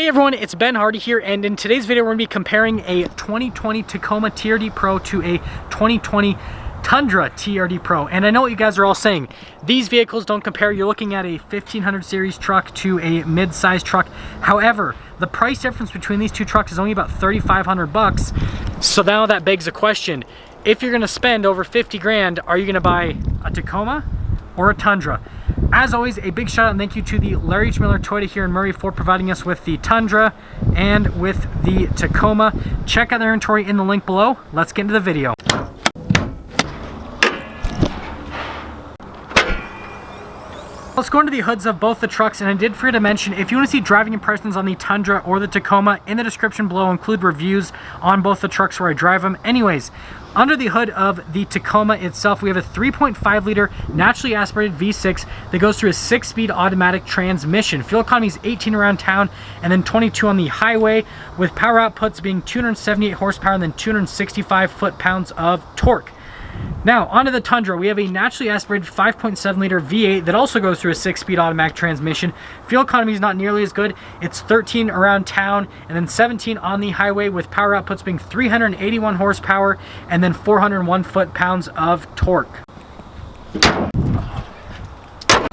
Hey everyone, it's Ben Hardy here, and in today's video we're going to be comparing a 2020 Tacoma TRD Pro to a 2020 Tundra TRD Pro. And I know what you guys are all saying, these vehicles don't compare. You're looking at a 1500 series truck to a mid-size truck. However, the price difference between these two trucks is only about 3,500 bucks. So now that begs a question. If you're going to spend over 50 grand, are you going to buy a Tacoma or a Tundra? As always, a big shout out and thank you to the Larry H. Miller Toyota here in Murray for providing us with the Tundra and with the Tacoma. Check out their inventory in the link below. Let's get into the video. Let's go into the hoods of both the trucks, and I did forget to mention, if you want to see driving impressions on the Tundra or the Tacoma, in the description below I'll include reviews on both the trucks where I drive them. Anyways, under the hood of the Tacoma itself, we have a 3.5 liter naturally aspirated V6 that goes through a 6-speed automatic transmission. Fuel economy is 18 around town and then 22 on the highway, with power outputs being 278 horsepower and then 265 foot-pounds of torque. Now, onto the Tundra, we have a naturally aspirated 5.7 liter V8 that also goes through a 6-speed automatic transmission. Fuel economy is not nearly as good. It's 13 around town and then 17 on the highway, with power outputs being 381 horsepower and then 401 foot-pounds of torque.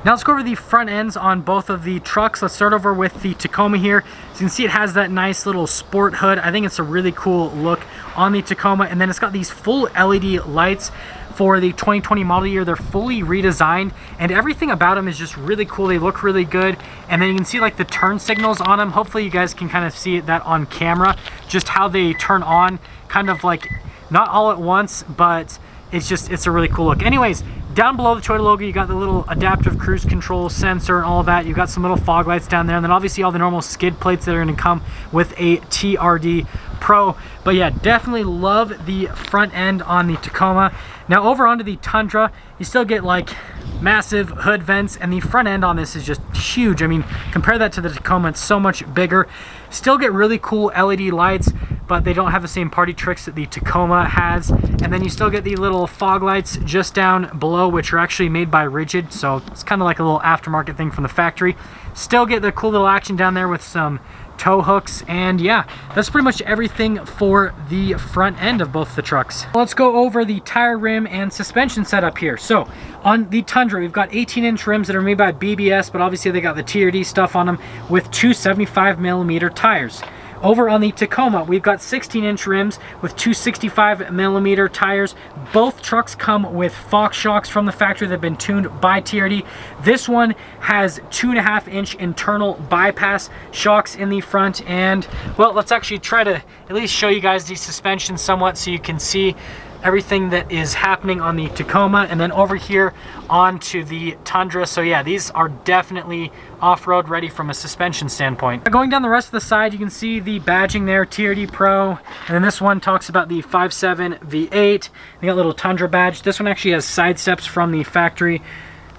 Now let's go over the front ends on both of the trucks. Let's start over with the Tacoma here. So you can see it has that nice little sport hood. I think it's a really cool look on the Tacoma. And then it's got these full LED lights for the 2020 model year. They're fully redesigned and everything about them is just really cool. They look really good. And then you can see like the turn signals on them. Hopefully you guys can kind of see that on camera, just how they turn on, kind of like not all at once, but it's a really cool look. Anyways, down below the Toyota logo, you got the little adaptive cruise control sensor and all of that. You've got some little fog lights down there, and then obviously all the normal skid plates that are going to come with a TRD Pro. But yeah, definitely love the front end on the Tacoma. Now over onto the Tundra, you still get like massive hood vents, and the front end on this is just huge. I mean, compare that to the Tacoma, it's so much bigger. Still get really cool LED lights, but they don't have the same party tricks that the Tacoma has. And then you still get the little fog lights just down below, which are actually made by Rigid, so it's kind of like a little aftermarket thing from the factory. Still get the cool little action down there with some tow hooks, and yeah, that's pretty much everything for the front end of both the trucks. Let's go over the tire, rim, and suspension setup here. So on the Tundra, we've got 18-inch rims that are made by BBS, but obviously they got the TRD stuff on them, with two 75mm tires. Over on the Tacoma, we've got 16-inch rims with two 65mm tires. Both trucks come with Fox shocks from the factory that have been tuned by TRD. This one has 2.5-inch internal bypass shocks in the front. And well, let's actually try to at least show you guys the suspension somewhat so you can see everything that is happening on the Tacoma. And then over here onto the Tundra. So yeah, these are definitely off-road ready from a suspension standpoint. Going down the rest of the side, you can see the badging there, TRD Pro. And then this one talks about the 5.7 V8. They got a little Tundra badge. This one actually has side steps from the factory.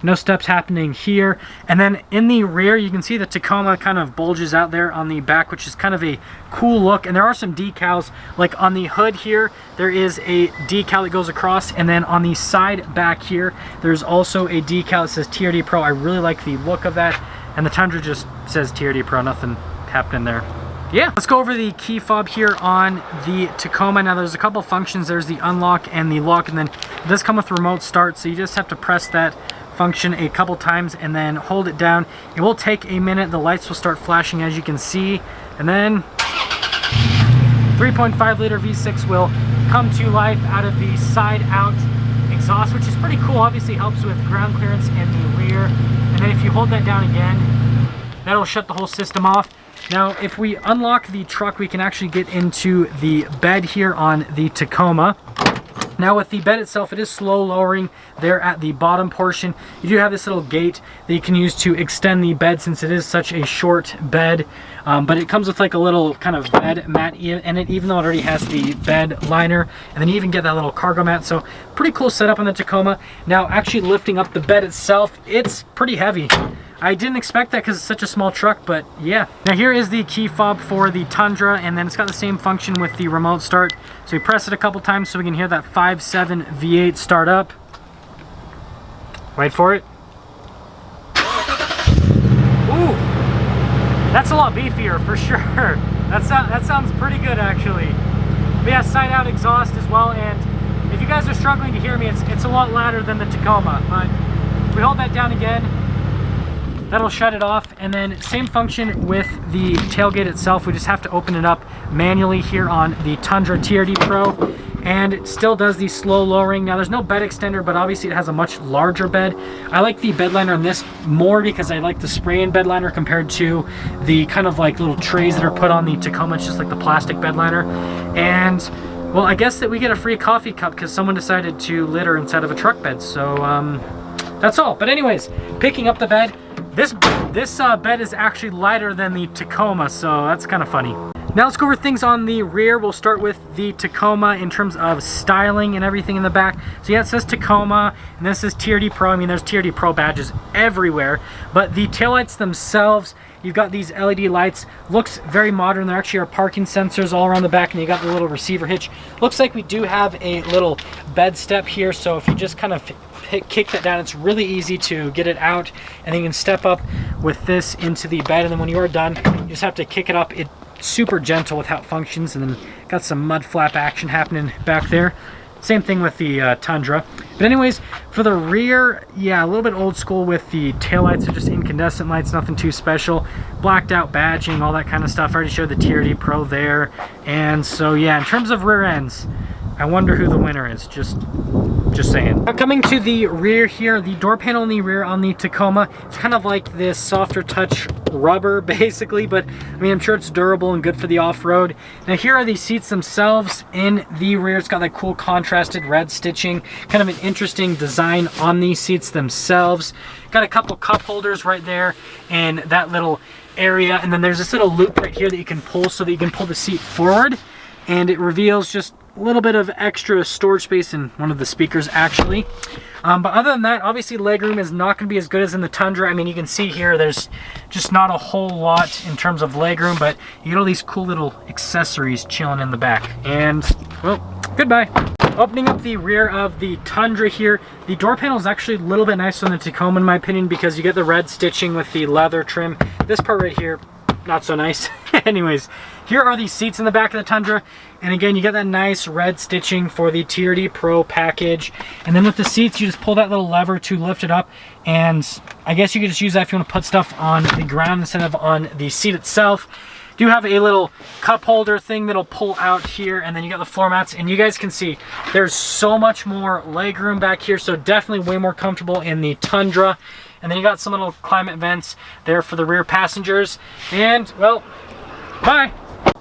No steps happening here. And then in the rear, you can see the Tacoma kind of bulges out there on the back, which is kind of a cool look. And there are some decals, like on the hood here, there is a decal that goes across. And then on the side back here, there's also a decal that says TRD Pro. I really like the look of that. And the Tundra just says TRD Pro, nothing happening there. Yeah, let's go over the key fob here on the Tacoma. Now there's a couple functions. There's the unlock and the lock, and then it does come with remote start, so you just have to press that function a couple times and then hold it down. It will take a minute. The lights will start flashing, as you can see, and then 3.5 liter V6 will come to life out of the side out exhaust, which is pretty cool. Obviously helps with ground clearance in the rear. And then if you hold that down again, that'll shut the whole system off. Now if we unlock the truck, we can actually get into the bed here on the Tacoma. Now with the bed itself, it is slow lowering there at the bottom portion. You do have this little gate that you can use to extend the bed, since it is such a short bed. But it comes with like a little kind of bed mat in it, even though it already has the bed liner. And then you even get that little cargo mat. So pretty cool setup on the Tacoma. Now actually lifting up the bed itself, it's pretty heavy. I didn't expect that because it's such a small truck, but yeah. Now here is the key fob for the Tundra, and then it's got the same function with the remote start. So we press it a couple times so we can hear that 5.7 V8 start up. Wait for it. Ooh, That's a lot beefier for sure. That sounds pretty good actually. But yeah, side out exhaust as well, and if you guys are struggling to hear me, it's a lot louder than the Tacoma, but if we hold that down again, that'll shut it off. And then same function with the tailgate itself. We just have to open it up manually here on the Tundra TRD Pro, and it still does the slow lowering. Now there's no bed extender, but obviously it has a much larger bed. I like the bed liner on this more because I like the spray-in bed liner compared to the kind of like little trays that are put on the Tacoma. It's just like the plastic bed liner. And well, I guess that we get a free coffee cup because someone decided to litter inside of a truck bed. So that's all. But anyways, picking up the bed, this bed is actually lighter than the Tacoma, so that's kind of funny. Now let's go over things on the rear. We'll start with the Tacoma in terms of styling and everything in the back. So yeah, it says Tacoma, and this is TRD Pro. I mean, there's TRD Pro badges everywhere, but the taillights themselves, you've got these LED lights. Looks very modern. There actually are parking sensors all around the back, and you got the little receiver hitch. Looks like we do have a little bed step here, so if you just kind of kick that down, it's really easy to get it out, and then you can step up with this into the bed, and then when you are done, you just have to kick it up. It's super gentle with how it functions, and then got some mud flap action happening back there. Same thing with the Tundra. But anyways, for the rear, yeah, a little bit old school with the taillights. Are just incandescent lights, nothing too special. Blacked out badging, all that kind of stuff. I already showed the TRD Pro there. And so yeah, in terms of rear ends, I wonder who the winner is. Just saying. Now coming to the rear here, the door panel in the rear on the Tacoma, it's kind of like this softer touch rubber basically, but I mean, I'm sure it's durable and good for the off-road. Now here are the seats themselves in the rear. It's got that cool contrasted red stitching, kind of an interesting design on these seats themselves. Got a couple cup holders right there and that little area, and then there's this little loop right here that you can pull so that you can pull the seat forward, and it reveals just a little bit of extra storage space in one of the speakers actually. But other than that, obviously legroom is not going to be as good as in the Tundra. I mean, you can see here there's just not a whole lot in terms of legroom, but you get all these cool little accessories chilling in the back. And well, goodbye. Opening up the rear of the Tundra here, the door panel is actually a little bit nicer than the Tacoma in my opinion, because you get the red stitching with the leather trim. This part right here, not so nice. Anyways, here are the seats in the back of the Tundra, and again, you get that nice red stitching for the TRD Pro package. And then with the seats, you just pull that little lever to lift it up, and I guess you could just use that if you want to put stuff on the ground instead of on the seat itself. Do have a little cup holder thing that'll pull out here, and then you got the floor mats, and you guys can see there's so much more leg room back here, so definitely way more comfortable in the Tundra. And then you got some little climate vents there for the rear passengers, and well, bye.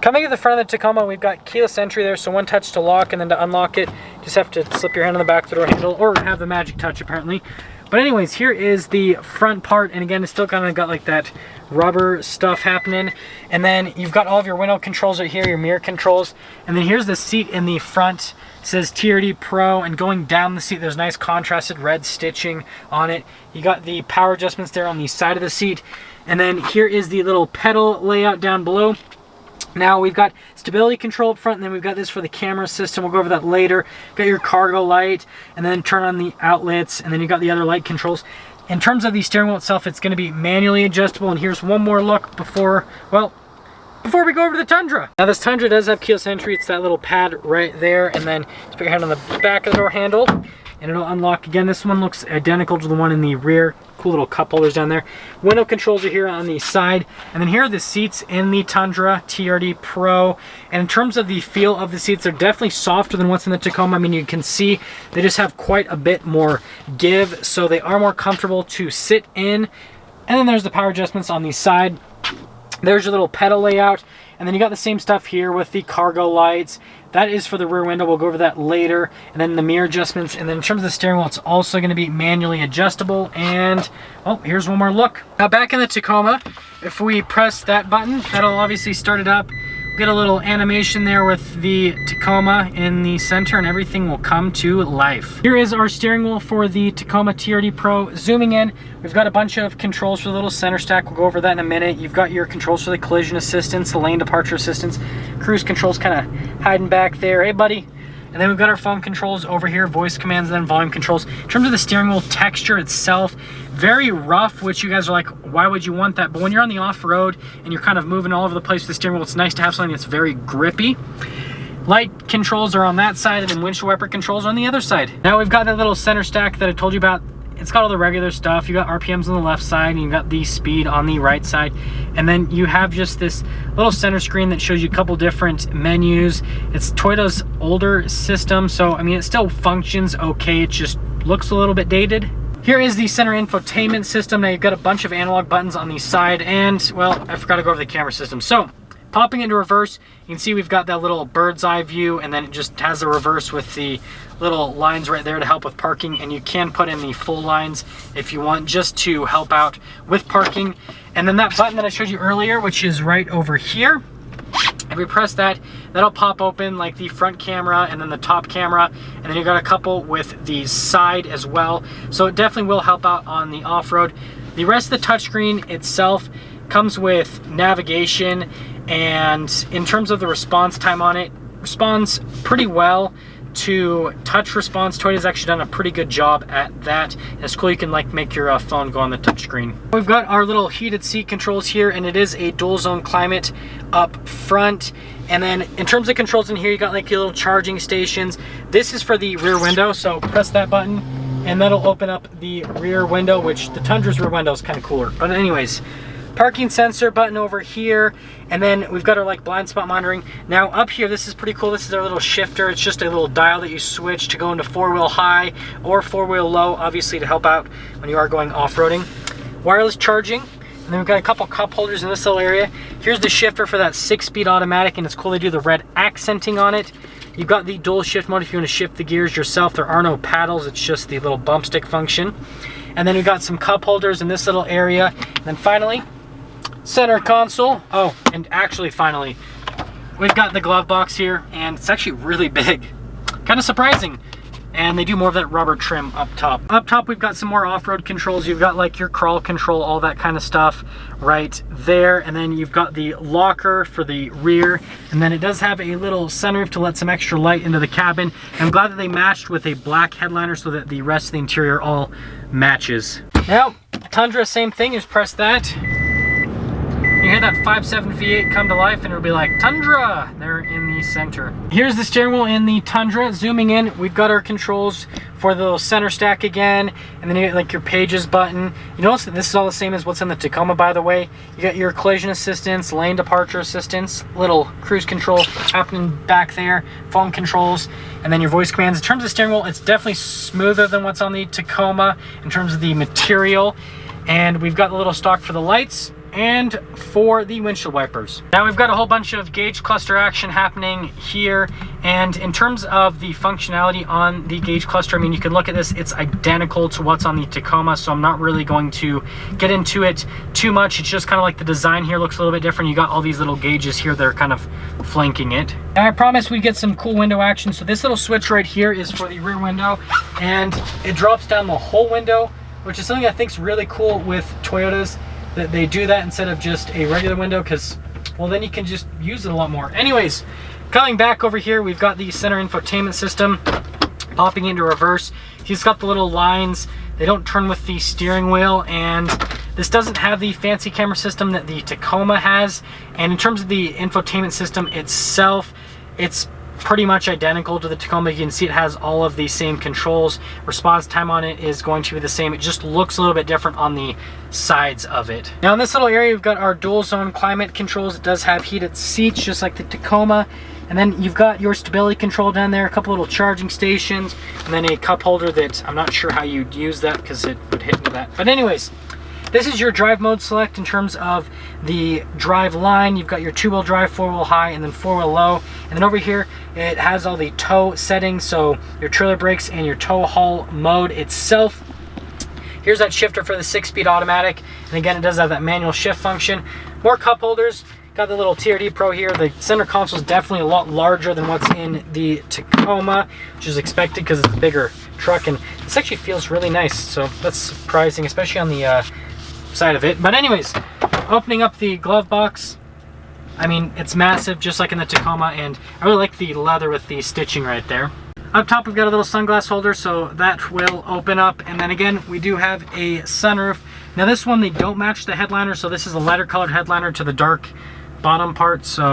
Coming to the front of the Tacoma, we've got keyless entry there, so one touch to lock, and then to unlock it, just have to slip your hand on the back of the door handle, or have the magic touch apparently. But anyways, here is the front part, and again, it's still kind of got like that rubber stuff happening. And then you've got all of your window controls right here, your mirror controls, and then here's the seat in the front. It says TRD Pro, and going down the seat, there's nice contrasted red stitching on it. You got the power adjustments there on the side of the seat, and then here is the little pedal layout down below. Now we've got stability control up front, and then we've got this for the camera system. We'll go over that later. Got your cargo light, and then turn on the outlets, and then you got the other light controls. In terms of the steering wheel itself, it's going to be manually adjustable, and here's one more look before we go over to the Tundra. Now this Tundra does have keyless entry. It's that little pad right there, and then just put your hand on the back of the door handle, and it'll unlock. Again, this one looks identical to the one in the rear. Cool little cup holders down there. Window controls are here on the side, and then here are the seats in the Tundra TRD Pro. And in terms of the feel of the seats, they're definitely softer than what's in the Tacoma. I mean, you can see they just have quite a bit more give, so they are more comfortable to sit in. And then there's the power adjustments on the side. There's your little pedal layout, and then you got the same stuff here with the cargo lights. That is for the rear window. We'll go over that later. And then the mirror adjustments. And then in terms of the steering wheel, it's also going to be manually adjustable. And oh, here's one more look. Now back in the Tacoma, if we press that button, that'll obviously start it up. We'll get a little animation there with the Tacoma in the center, and everything will come to life. Here is our steering wheel for the Tacoma TRD Pro. Zooming in, we've got a bunch of controls for the little center stack. We'll go over that in a minute. You've got your controls for the collision assistance, the lane departure assistance, cruise controls kind of hiding back there. Hey buddy. And then we've got our phone controls over here, voice commands, and then volume controls. In terms of the steering wheel texture itself, very rough, which you guys are like, why would you want that? But when you're on the off-road and you're kind of moving all over the place with the steering wheel, it's nice to have something that's very grippy. Light controls are on that side, and then windshield wiper controls are on the other side. Now we've got that little center stack that I told you about. It's got all the regular stuff. You got RPMs on the left side, and you got the speed on the right side. And then you have just this little center screen that shows you a couple different menus. It's Toyota's older system, so I mean, it still functions okay. It just looks a little bit dated. Here is the center infotainment system. Now you've got a bunch of analog buttons on the side, and well, I forgot to go over the camera system. So popping into reverse, you can see we've got that little bird's eye view, and then it just has a reverse with the little lines right there to help with parking, and you can put in the full lines if you want, just to help out with parking. And then that button that I showed you earlier, which is right over here, if we press that, that'll pop open like the front camera and then the top camera, and then you got a couple with the side as well. So it definitely will help out on the off-road. The rest of the touchscreen itself comes with navigation, and in terms of the response time on it, responds pretty well to touch response. Toyota's actually done a pretty good job at that. And it's cool, you can like make your phone go on the touchscreen. We've got our little heated seat controls here, and it is a dual zone climate up front. And then in terms of controls in here, you got like your little charging stations. This is for the rear window, so press that button and that'll open up the rear window, which the Tundra's rear window is kind of cooler. But anyways, parking sensor button over here, and then we've got our like blind spot monitoring. Now up here, this is pretty cool. This is our little shifter. It's just a little dial that you switch to go into 4-wheel high or 4-wheel low, obviously to help out when you are going off-roading. Wireless charging, and then we've got a couple cup holders in this little area. Here's the shifter for that 6-speed automatic, and it's cool they do the red accenting on it. You've got the dual shift mode if you want to shift the gears yourself. There are no paddles, it's just the little bump stick function. And then we've got some cup holders in this little area. And then finally, center console. Oh, and actually finally, we've got the glove box here, and it's actually really big. Kind of surprising. And they do more of that rubber trim up top. Up top, we've got some more off-road controls. You've got like your crawl control, all that kind of stuff right there. And then you've got the locker for the rear. And then it does have a little sunroof to let some extra light into the cabin. And I'm glad that they matched with a black headliner so that the rest of the interior all matches. Now, Tundra, same thing, just press that. You hear that 5.7 V8 come to life, and it'll be like Tundra there in the center. Here's the steering wheel in the Tundra. Zooming in, we've got our controls for the little center stack again, and then you get like your pages button. You notice that this is all the same as what's in the Tacoma, by the way. You got your collision assistance, lane departure assistance, little cruise control happening back there, phone controls, and then your voice commands. In terms of steering wheel, it's definitely smoother than what's on the Tacoma in terms of the material. And we've got the little stock for the lights and for the windshield wipers. Now we've got a whole bunch of gauge cluster action happening here, and in terms of the functionality on the gauge cluster, I mean, you can look at this, it's identical to what's on the Tacoma, so I'm not really going to get into it too much. It's just kind of like the design here looks a little bit different. You got all these little gauges here that are kind of flanking it. Now I promised we'd get some cool window action, so this little switch right here is for the rear window, and it drops down the whole window, which is something I think is really cool with Toyotas, that they do that instead of just a regular window, because, well, then you can just use it a lot more. Anyways, coming back over here, we've got the center infotainment system popping into reverse. He's got the little lines. They don't turn with the steering wheel, and this doesn't have the fancy camera system that the Tacoma has. And in terms of the infotainment system itself, it's pretty much identical to the Tacoma. You can see it has all of the same controls. Response time on it is going to be the same. It just looks a little bit different on the sides of it. Now in this little area, we've got our dual zone climate controls. It does have heated seats just like the Tacoma. And then you've got your stability control down there, a couple little charging stations, and then a cup holder that I'm not sure how you'd use that because it would hit into that. But anyways, this is your drive mode select in terms of the drive line. You've got your 2-wheel drive, 4-wheel high, and then 4-wheel low. And then over here, it has all the tow settings, so your trailer brakes and your tow haul mode itself. Here's that shifter for the 6-speed automatic. And again, it does have that manual shift function. More cup holders. Got the little TRD Pro here. The center console is definitely a lot larger than what's in the Tacoma, which is expected because it's a bigger truck. And this actually feels really nice, so that's surprising, especially on the side of it. But anyways, opening up the glove box, I mean, it's massive just like in the Tacoma, and I really like the leather with the stitching right there. Up top, we've got a little sunglass holder, so that will open up. And then again, we do have a sunroof. Now this one, they don't match the headliner, so this is a lighter colored headliner to the dark bottom part, so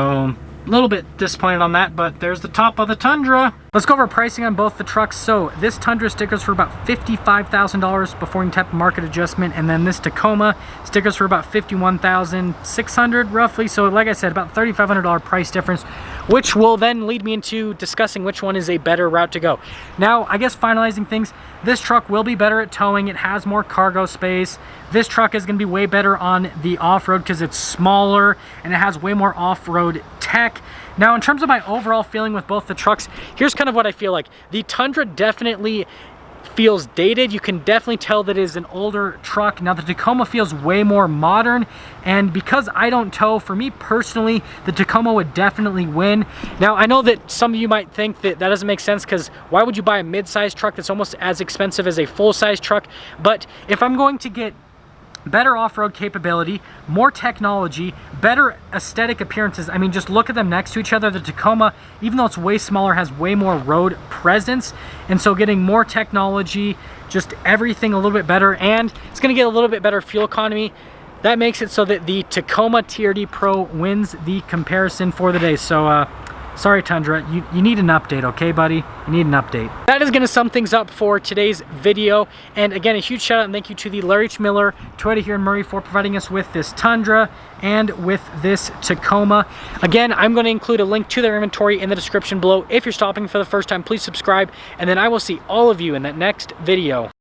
a little bit disappointed on that, but there's the top of the Tundra. Let's go over pricing on both the trucks. So this Tundra stickers for about $55,000 before you tap market adjustment, and then this Tacoma stickers for about $51,600 roughly. So like I said, about $3,500 price difference, which will then lead me into discussing which one is a better route to go. Now, I guess finalizing things, this truck will be better at towing. It has more cargo space. This truck is going to be way better on the off-road because it's smaller and it has way more off-road tech. Now, in terms of my overall feeling with both the trucks, here's kind of what I feel like. The Tundra definitely feels dated. You can definitely tell that it is an older truck. Now, the Tacoma feels way more modern, and because I don't tow, for me personally, the Tacoma would definitely win. Now, I know that some of you might think that that doesn't make sense, because why would you buy a mid-size truck that's almost as expensive as a full-size truck? But if I'm going to get better off-road capability, more technology, better aesthetic appearances, I mean, just look at them next to each other. The Tacoma, even though it's way smaller, has way more road presence, and so getting more technology, just everything a little bit better, and it's going to get a little bit better fuel economy. That makes it so that the Tacoma TRD Pro wins the comparison for the day. So sorry, Tundra, you need an update, okay, buddy? You need an update. That is going to sum things up for today's video. And again, a huge shout out and thank you to the Larry H. Miller Toyota here in Murray for providing us with this Tundra and with this Tacoma. Again, I'm going to include a link to their inventory in the description below. If you're stopping for the first time, please subscribe, and then I will see all of you in that next video.